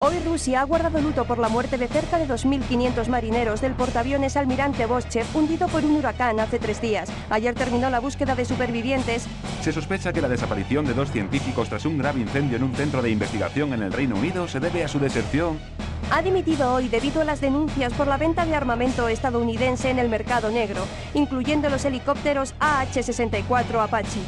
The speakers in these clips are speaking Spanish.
Hoy Rusia ha guardado luto por la muerte de cerca de 2.500 marineros del portaaviones Almirante Voschev, hundido por un huracán hace 3 días. Ayer terminó la búsqueda de supervivientes. Se sospecha que la desaparición de 2 científicos tras un grave incendio en un centro de investigación en el Reino Unido se debe a su deserción. Ha dimitido hoy debido a las denuncias por la venta de armamento estadounidense en el mercado negro, incluyendo los helicópteros AH-64 Apache.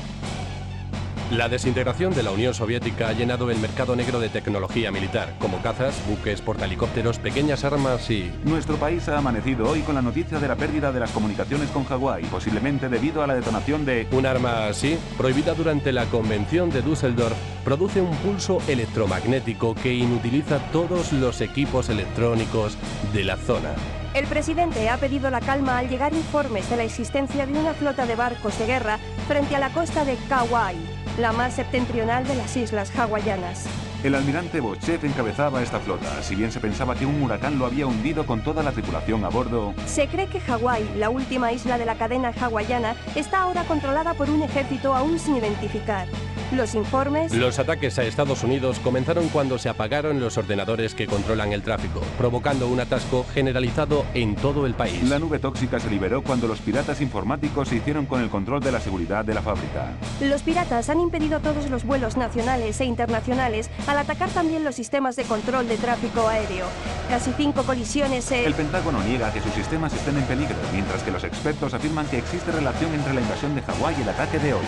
La desintegración de la Unión Soviética ha llenado el mercado negro de tecnología militar, como cazas, buques, portahelicópteros, pequeñas armas y... Nuestro país ha amanecido hoy con la noticia de la pérdida de las comunicaciones con Hawái, posiblemente debido a la detonación de... Un arma así, prohibida durante la Convención de Düsseldorf, produce un pulso electromagnético que inutiliza todos los equipos electrónicos de la zona. El presidente ha pedido la calma al llegar informes de la existencia de una flota de barcos de guerra frente a la costa de Kauai, la más septentrional de las islas hawaianas. El almirante Voschev encabezaba esta flota. Si bien se pensaba que un huracán lo había hundido con toda la tripulación a bordo... Se cree que Hawái, la última isla de la cadena hawaiana, está ahora controlada por un ejército aún sin identificar. Los informes... Los ataques a Estados Unidos comenzaron cuando se apagaron los ordenadores que controlan el tráfico, provocando un atasco generalizado en todo el país. La nube tóxica se liberó cuando los piratas informáticos se hicieron con el control de la seguridad de la fábrica. Los piratas han impedido todos los vuelos nacionales e internacionales al atacar también los sistemas de control de tráfico aéreo. Casi 5 colisiones El Pentágono niega que sus sistemas estén en peligro, mientras que los expertos afirman que existe relación entre la invasión de Hawái y el ataque de hoy.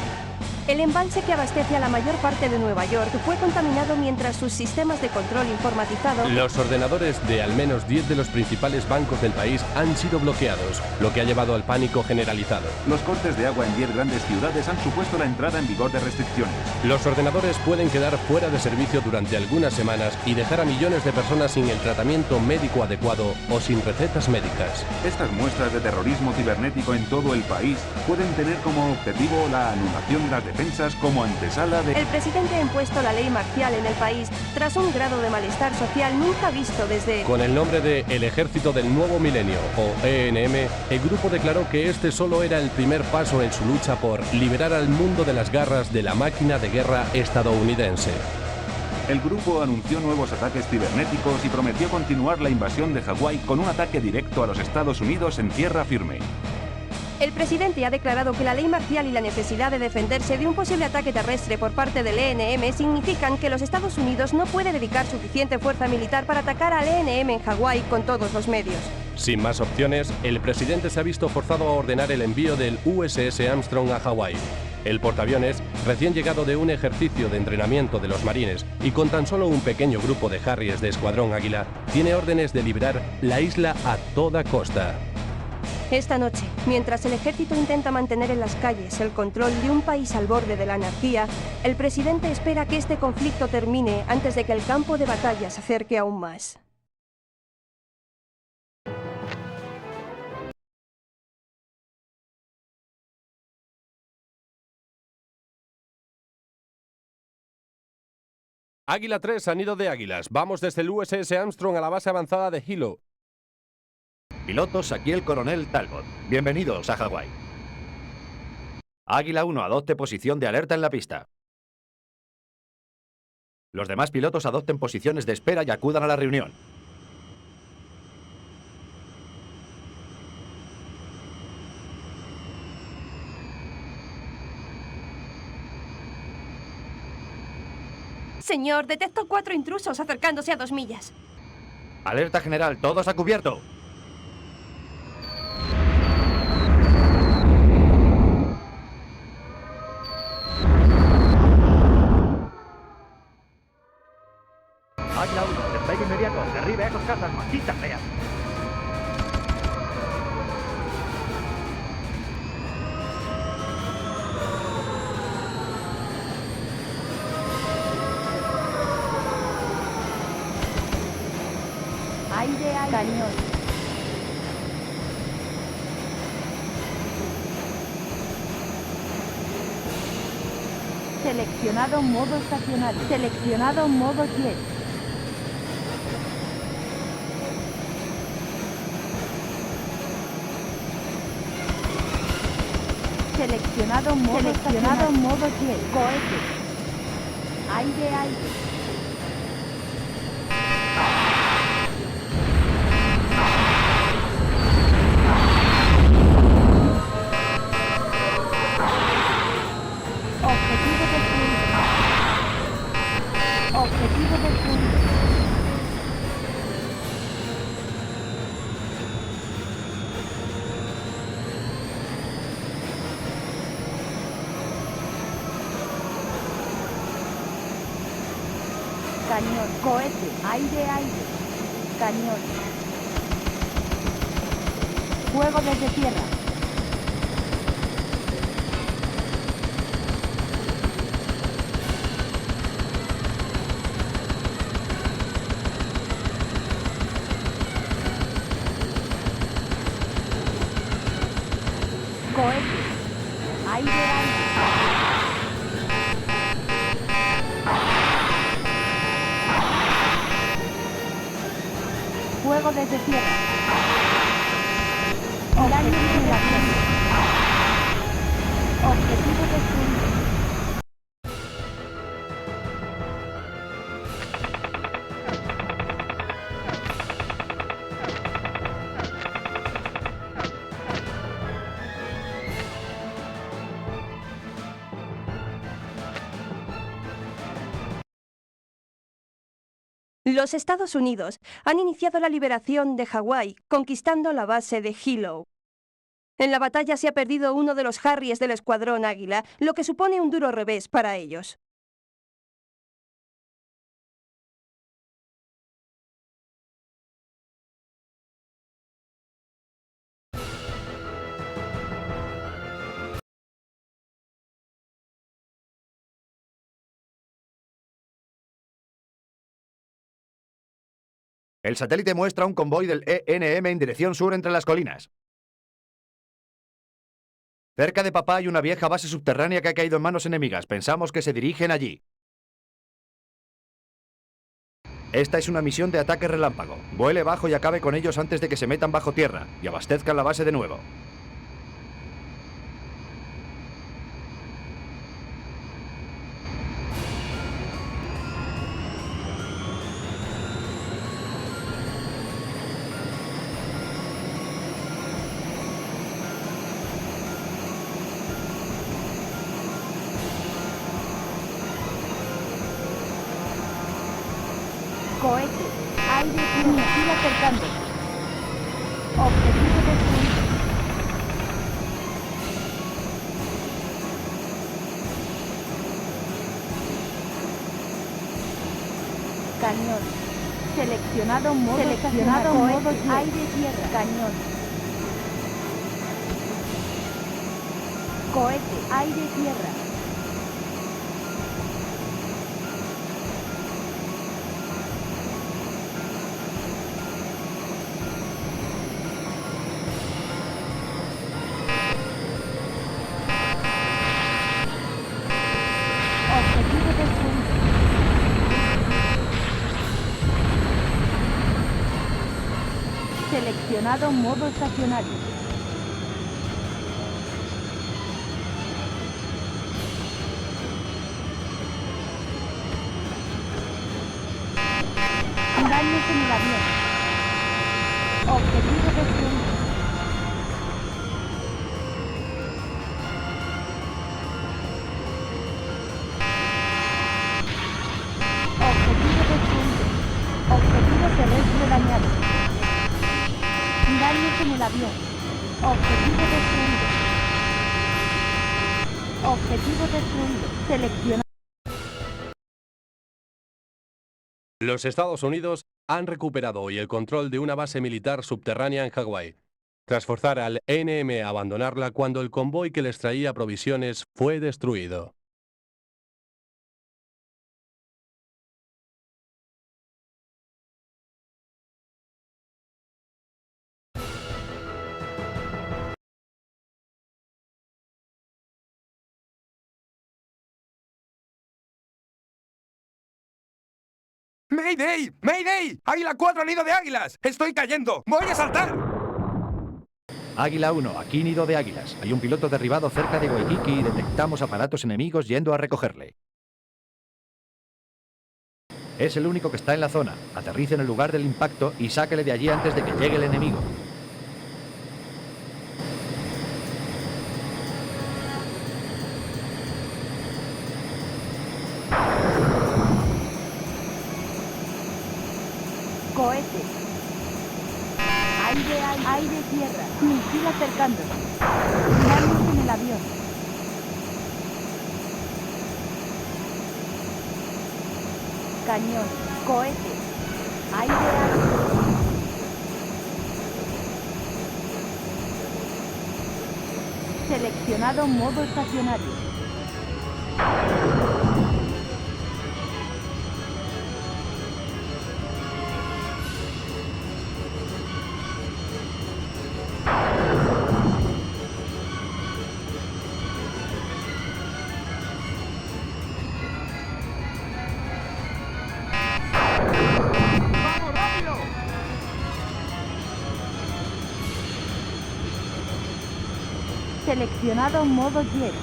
El embalse que abastece a la mayor parte de Nueva York fue contaminado mientras sus sistemas de control informatizado... Los ordenadores de al menos 10 de los principales bancos del país han sido bloqueados, lo que ha llevado al pánico generalizado. Los cortes de agua en 10 grandes ciudades han supuesto la entrada en vigor de restricciones. Los ordenadores pueden quedar fuera de servicio durante algunas semanas y dejar a millones de personas sin el tratamiento médico adecuado o sin recetas médicas. Estas muestras de terrorismo cibernético en todo el país pueden tener como objetivo la anulación de las defensas como antesala de... El presidente ha impuesto la ley marcial en el país tras un grado de malestar social nunca visto desde... Con el nombre de El Ejército del Nuevo Milenio, o ENM, el grupo declaró que este solo era el primer paso en su lucha por liberar al mundo de las garras de la máquina de guerra estadounidense. El grupo anunció nuevos ataques cibernéticos y prometió continuar la invasión de Hawái con un ataque directo a los Estados Unidos en tierra firme. El presidente ha declarado que la ley marcial y la necesidad de defenderse de un posible ataque terrestre por parte del ENM significan que los Estados Unidos no puede dedicar suficiente fuerza militar para atacar al ENM en Hawái con todos los medios. Sin más opciones, el presidente se ha visto forzado a ordenar el envío del USS Armstrong a Hawái. El portaaviones, recién llegado de un ejercicio de entrenamiento de los marines y con tan solo un pequeño grupo de Harriers de Escuadrón Águila, tiene órdenes de liberar la isla a toda costa. Esta noche, mientras el ejército intenta mantener en las calles el control de un país al borde de la anarquía, el presidente espera que este conflicto termine antes de que el campo de batalla se acerque aún más. Águila 3 a nido de águilas. Vamos desde el USS Armstrong a la base avanzada de Hilo. Pilotos, aquí el coronel Talbot. Bienvenidos a Hawái. Águila 1, adopte posición de alerta en la pista. Los demás pilotos adopten posiciones de espera y acudan a la reunión. Señor, detecto 4 intrusos acercándose a 2 millas. Alerta general, todos a cubierto. Águila 1, despegue inmediato. Derribe a esos cazas, malditas feas. Aire al cañón. Seleccionado modo estacionario. Seleccionado modo jet. Seleccionado modo jet. Cohete. Aire. Objetivo destruido. Cañón, cohete, aire. Cañón. Fuego desde tierra. Cohete, aire. Fuego desde tierra. Daño en la tierra. Objetivo destruido. Los Estados Unidos han iniciado la liberación de Hawái, conquistando la base de Hilo. En la batalla se ha perdido uno de los Harries del Escuadrón Águila, lo que supone un duro revés para ellos. El satélite muestra un convoy del ENM en dirección sur entre las colinas. Cerca de Papá hay una vieja base subterránea que ha caído en manos enemigas. Pensamos que se dirigen allí. Esta es una misión de ataque relámpago. Vuele bajo y acabe con ellos antes de que se metan bajo tierra y abastezcan la base de nuevo. Cohete, aire, misil acercándose. Objetivo destruido. Cañón. Seleccionado modo jet. Aire-tierra. Cañón. Cohete, aire-tierra. Objetivo destruido. Seleccionado modo estacionario. Daños en el avión. Objetivo destruido. Objetivo destruido. Objetivo terrestre dañado. Daños en el avión. Objetivo destruido. Objetivo destruido. Selecciona. Los Estados Unidos han recuperado hoy el control de una base militar subterránea en Hawái, tras forzar al ENM a abandonarla cuando el convoy que les traía provisiones fue destruido. ¡Mayday! ¡Mayday! ¡Águila 4 al nido de águilas! ¡Estoy cayendo! ¡Voy a saltar! Águila 1, aquí nido de águilas. Hay un piloto derribado cerca de Waikiki y detectamos aparatos enemigos yendo a recogerle. Es el único que está en la zona. Aterrice en el lugar del impacto y sáquele de allí antes de que llegue el enemigo. Cohete. Aire, tierra. Misil acercándose. Daños en el avión. Cañón. Cohete. Aire. Seleccionado modo estacionario. Seleccionado modo jet.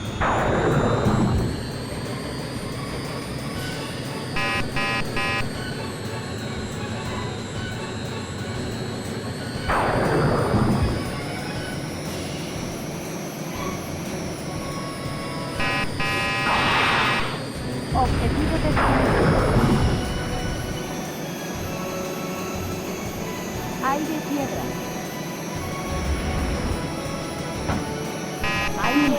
Objetivo destruido. Aire, tierra. Aire,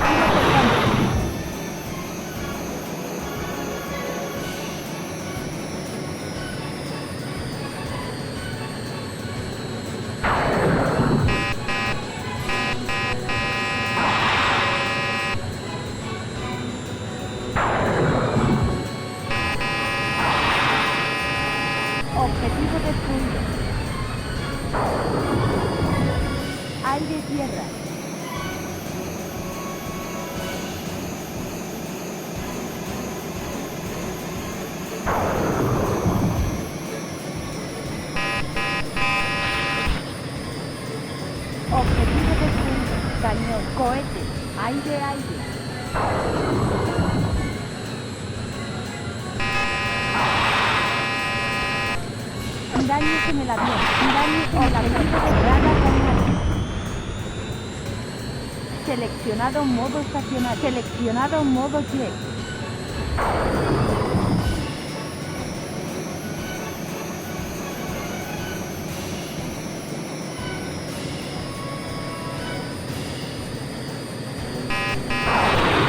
objetivo destruido. Aire, tierra. Objetivo destruido. Cañón, cohete, aire. Daños en el avión. Daños en el avión. Seleccionado modo estacionario. Seleccionado modo jet.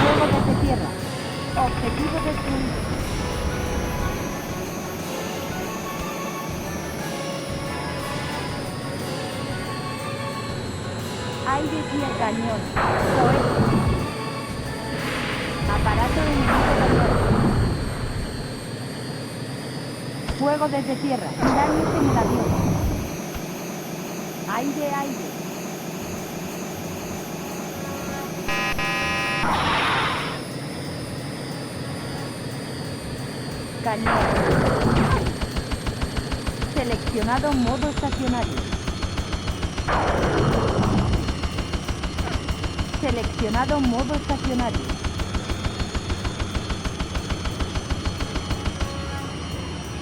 Fuego desde tierra. Objetivo destruido. Aire, tierra, cañón, cohete. Aparato enemigo cañón. Fuego desde tierra. Daños en el avión. Aire. Cañón. Seleccionado modo estacionario. Seleccionado modo estacionario.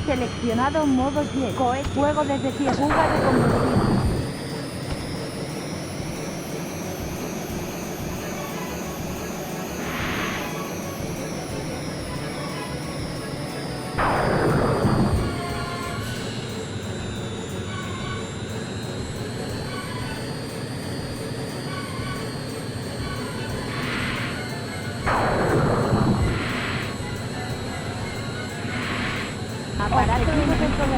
Seleccionado modo jet. Cohete. Fuego desde tierra. Fuga de combustible. Aparato de control.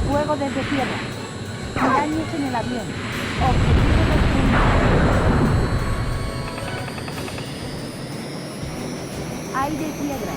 Fuego desde tierra. Daños en el avión. Objetivo destruido. Aire, tierra.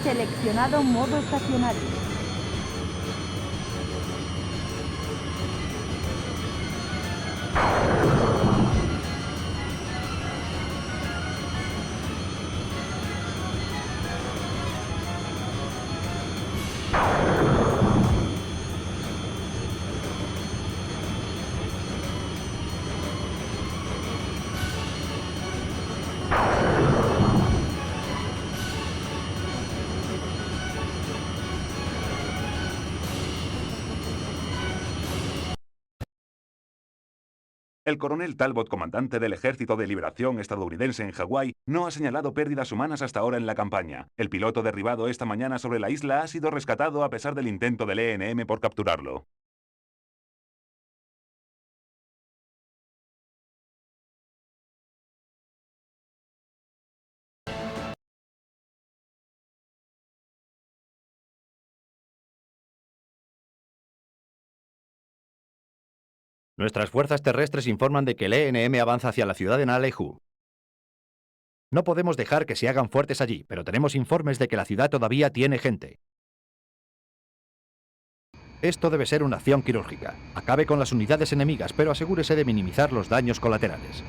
Seleccionado modo estacionario. El coronel Talbot, comandante del Ejército de Liberación estadounidense en Hawái, no ha señalado pérdidas humanas hasta ahora en la campaña. El piloto derribado esta mañana sobre la isla ha sido rescatado a pesar del intento del ENM por capturarlo. Nuestras fuerzas terrestres informan de que el ENM avanza hacia la ciudad de Nalehu. No podemos dejar que se hagan fuertes allí, pero tenemos informes de que la ciudad todavía tiene gente. Esto debe ser una acción quirúrgica. Acabe con las unidades enemigas, pero asegúrese de minimizar los daños colaterales.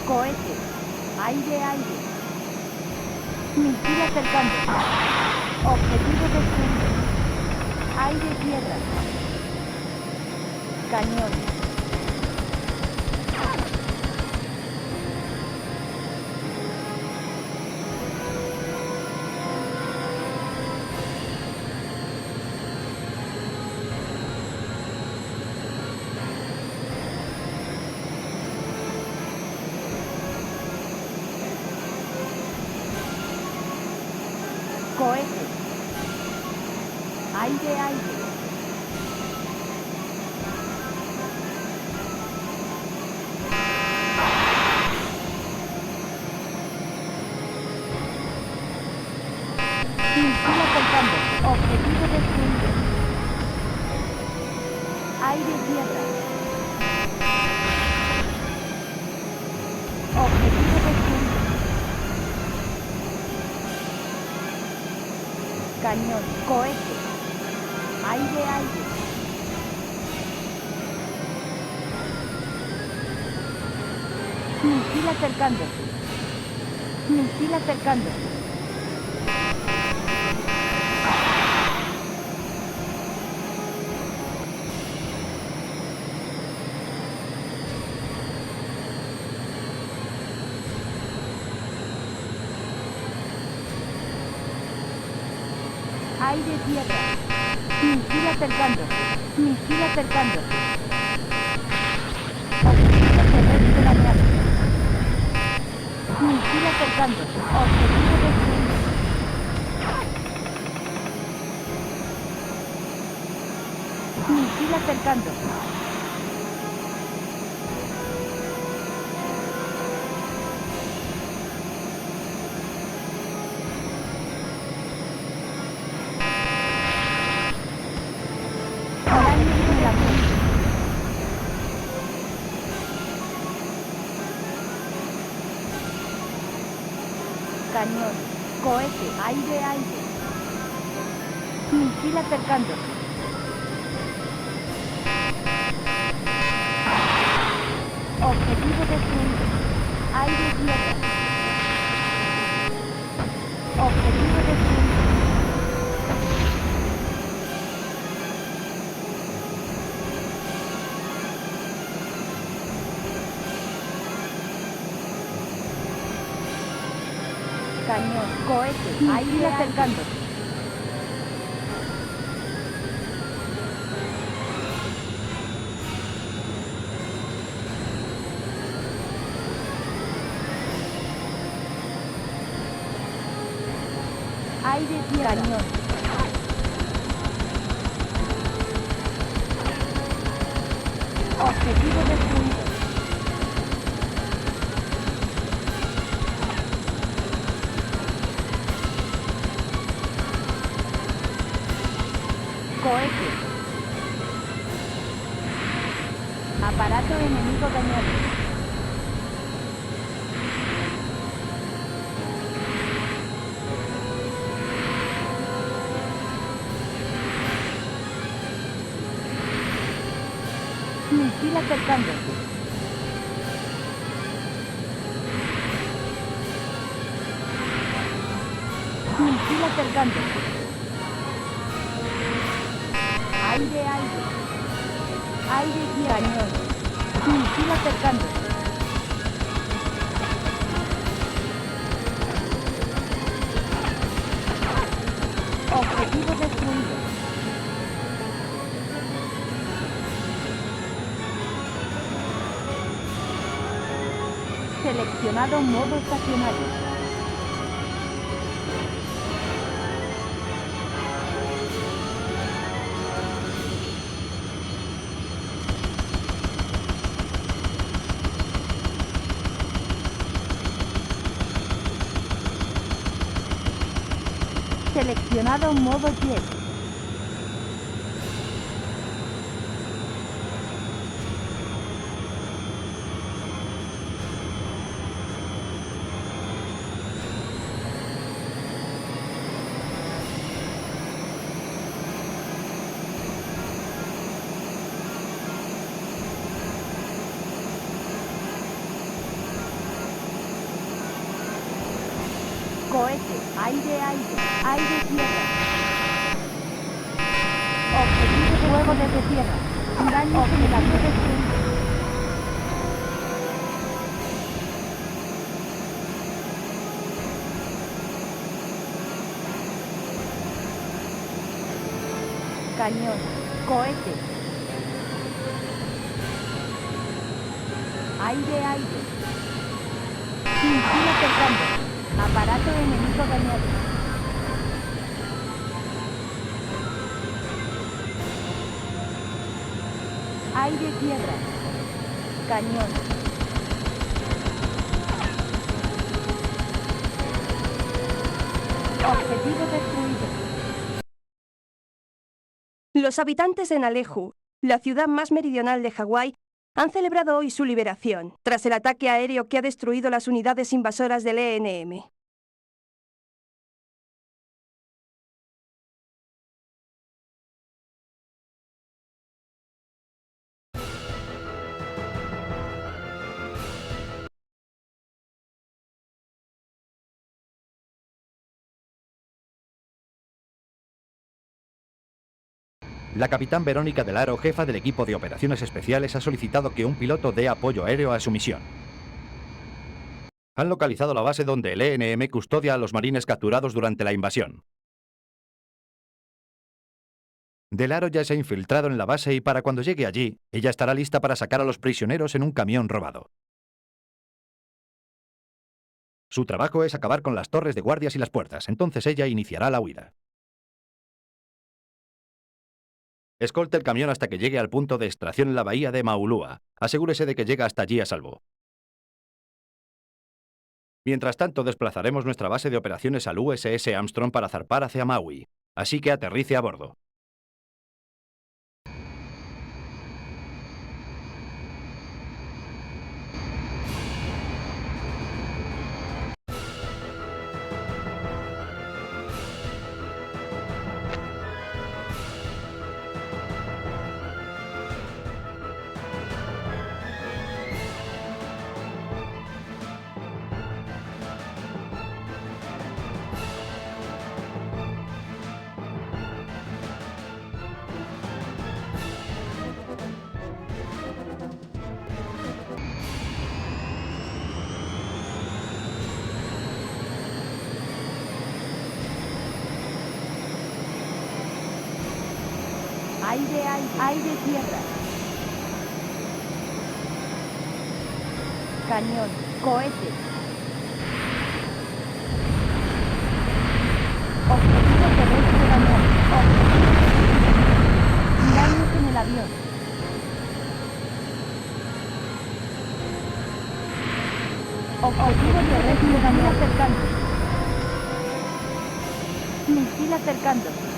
Cohete. Aire, aire. Misil acercándose. Objetivo destruido. Aire, tierra. Cañón. Cohete. Aire, aire. Misil acercándose. Objetivo destruido. Aire, tierra. Objetivo destruido. Cañón, cohete. Aire, aire. Misil acercándose. Misil acercándose. Aire, tierra. Misil acercándose. Misil acercándose. Objetivo terrestre dañado. Misil acercándose. Objetivo destruido. Misil acercándose. Cañón, cohete, aire, aire. Misil acercándose. Objetivo destruido. Aire, tierra. Objetivo destruido. Cañón, cohete, aire acercándose. Aire, tierra. Cañón. Objetivo destruido. Cohete. Aparato enemigo dañado. Misil acercándose. Misil acercándose. Aire, aire. Aire y cañón. Misil acercándose. Objetivo destruido. Seleccionado modo estacionario. Seleccionado modo jet. Cohete, aire, aire, aire, tierra. Objetivo de fuego desde tierra. Daño en el avión destruido. Cañón, cohete. Aire, aire. Misil acercándose. Aparato enemigo dañado. Aire, tierra. Cañón. Objetivo destruido. Los habitantes de Nalehu, la ciudad más meridional de Hawái, han celebrado hoy su liberación, tras el ataque aéreo que ha destruido las unidades invasoras del ENM. La capitán Verónica Del Aro, jefa del equipo de operaciones especiales, ha solicitado que un piloto dé apoyo aéreo a su misión. Han localizado la base donde el ENM custodia a los marines capturados durante la invasión. Del Aro ya se ha infiltrado en la base y para cuando llegue allí, ella estará lista para sacar a los prisioneros en un camión robado. Su trabajo es acabar con las torres de guardias y las puertas, entonces ella iniciará la huida. Escolte el camión hasta que llegue al punto de extracción en la bahía de Maulua. Asegúrese de que llega hasta allí a salvo. Mientras tanto, desplazaremos nuestra base de operaciones al USS Armstrong para zarpar hacia Maui. Así que aterrice a bordo. Aire, aire, aire, tierra. Cañón, cohete. Objetivo terrestre dañado. Daños en el avión. Objetivo terrestre dañado. Acercándose. Misil acercándose.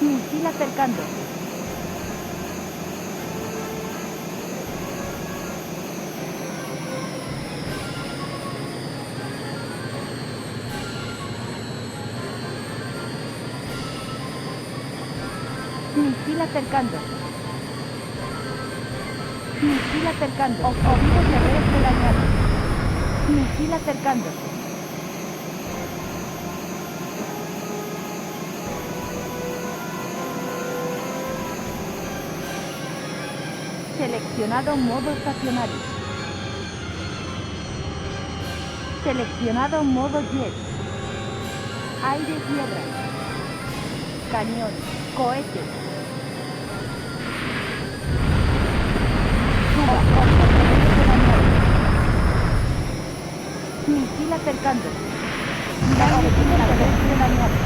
Misil acercando. Misil acercando. Misil acercando. Oído terrestre dañado. Misil acercando. Seleccionado modo estacionario. Seleccionado modo jet. Aire-tierra. Cañón. Cohete. Suba. Misil acercando. Objetivo terrestre dañado.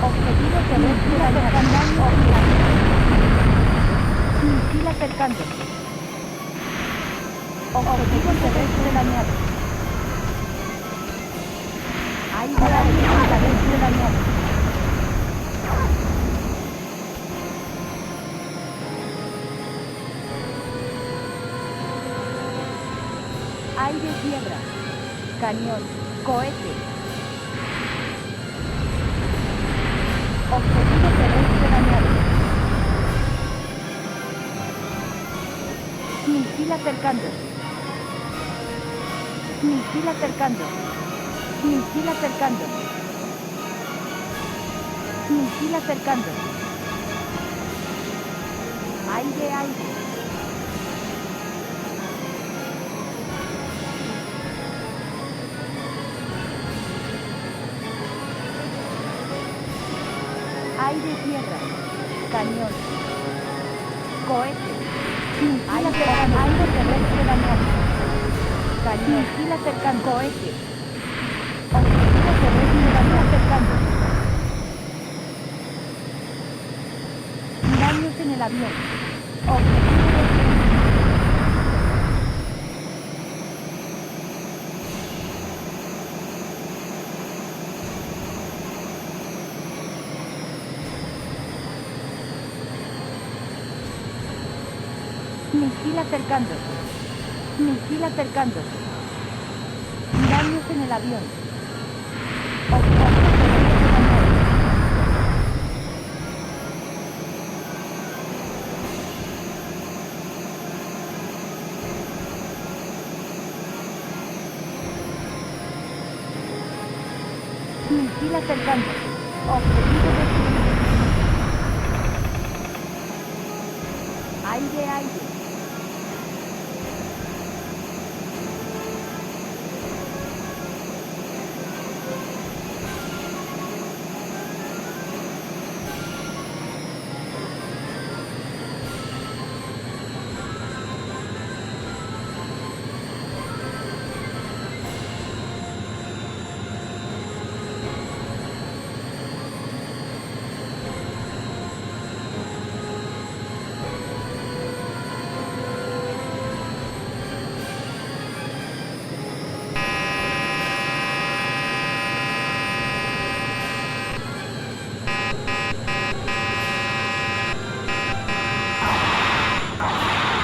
Objetivo terrestre dañado. Misil acercando. Objetivo terrestre dañado. Aire terrestre dañado. Aire-tierra. Cañón. Cohete. Objetivo terrestre dañado. Misil acercando. Misil acercando. Misil acercando. Misil acercando. Aire. Aire-tierra. Cañón. Cohete. Misil acercando. Aire terrestre dañado. Cañón. Misil acercando. Cohete. Objetivo terrestre dañado acercando. Daños en el avión. Objetivo destruido. Misil acercando. Misil acercando. Daños en el avión. Objetivo terrestre dañado. Misil acercando. Objetivo destruido. Aire.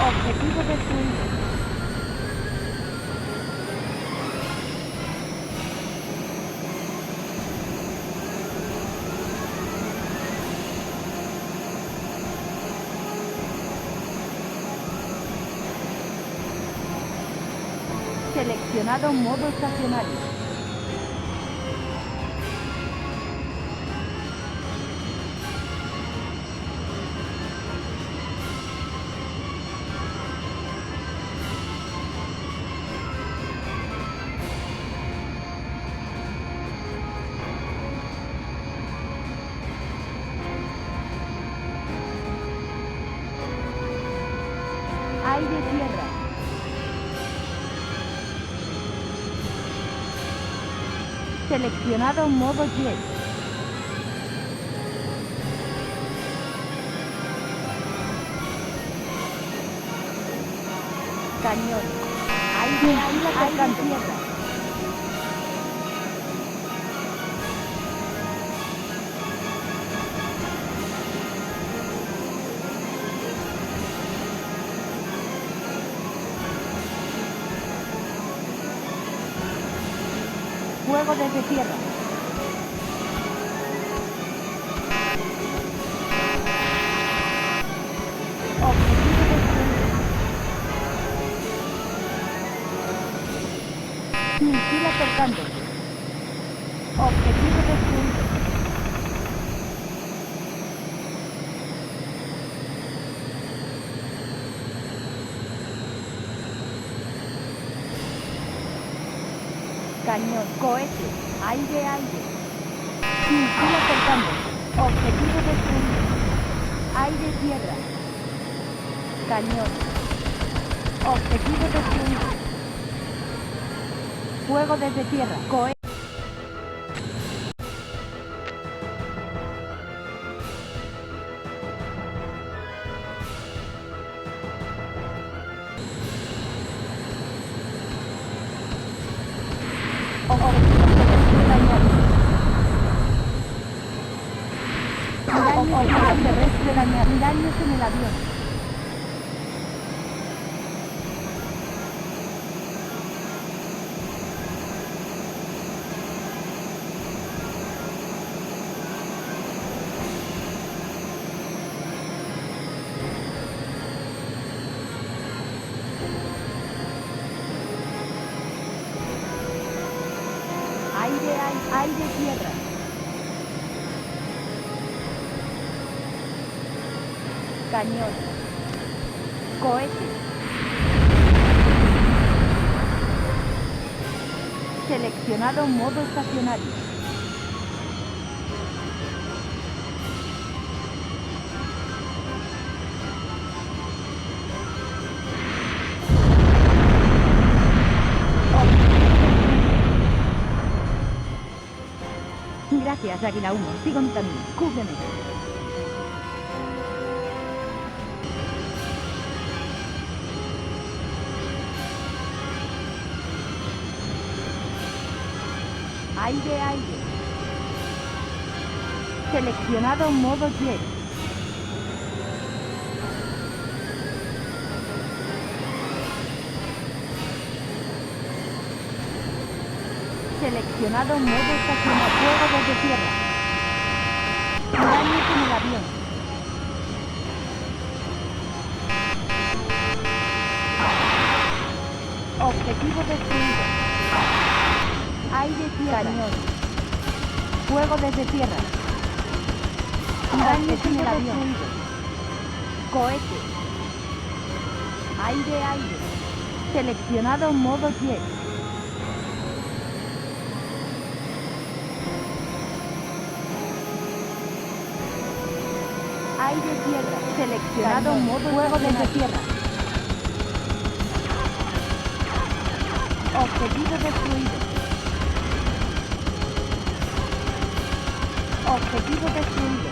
Objetivo destruido. Seleccionado modo estacionario. Aire-tierra. Seleccionado modo jet. Cañón. Aire acercando. Tierra. Fuego desde tierra. Objetivo destruido. Misil acercando. Objetivo destruido. Cañón, cohete, aire. Misil acercando. Objetivo destruido. Aire, tierra. Cañón. Objetivo destruido. Fuego desde tierra. Cohete. Objetivo terrestre dañado. Daños en el avión. Aire, tierra. Cañón. Cohete. Seleccionado modo estacionario. Gracias, Águila 1. Sigo mi camino. Cúbreme. Aire. Seleccionado modo jet. Seleccionado modo estacionario. Fuego desde tierra. Daños en el avión. Objetivo destruido. Aire, tierra. Cañón. Fuego desde tierra. Daños en el avión. Cohete. Aire. Seleccionado modo jet. Aire, tierra. Seleccionado modo fuego desde tierra. Objetivo destruido. Objetivo destruido.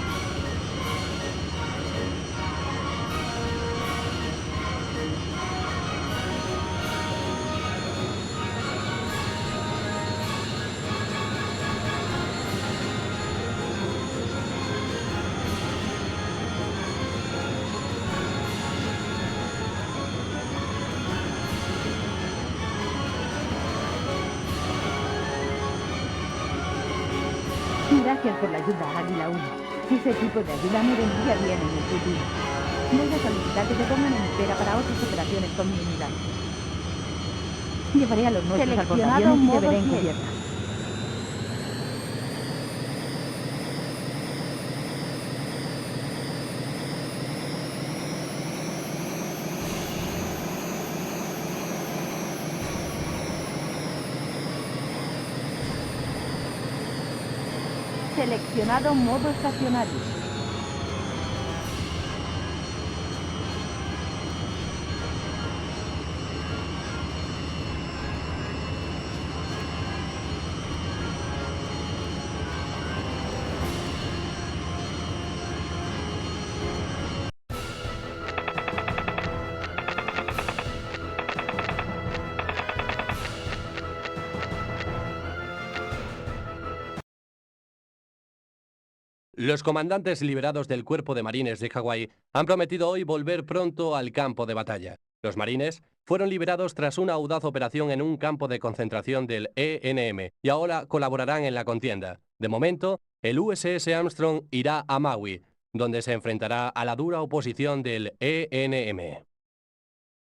Gracias por la ayuda, Águila 1. Ese tipo de ayuda me vendría bien en el futuro. Voy a solicitar que te pongan en espera para otras operaciones con mi unidad. Llevaré a los nuestros al portaaviones y te veré encubierta. Seleccionado modo estacionario. Los comandantes liberados del Cuerpo de Marines de Hawái han prometido hoy volver pronto al campo de batalla. Los marines fueron liberados tras una audaz operación en un campo de concentración del ENM y ahora colaborarán en la contienda. De momento, el USS Armstrong irá a Maui, donde se enfrentará a la dura oposición del ENM.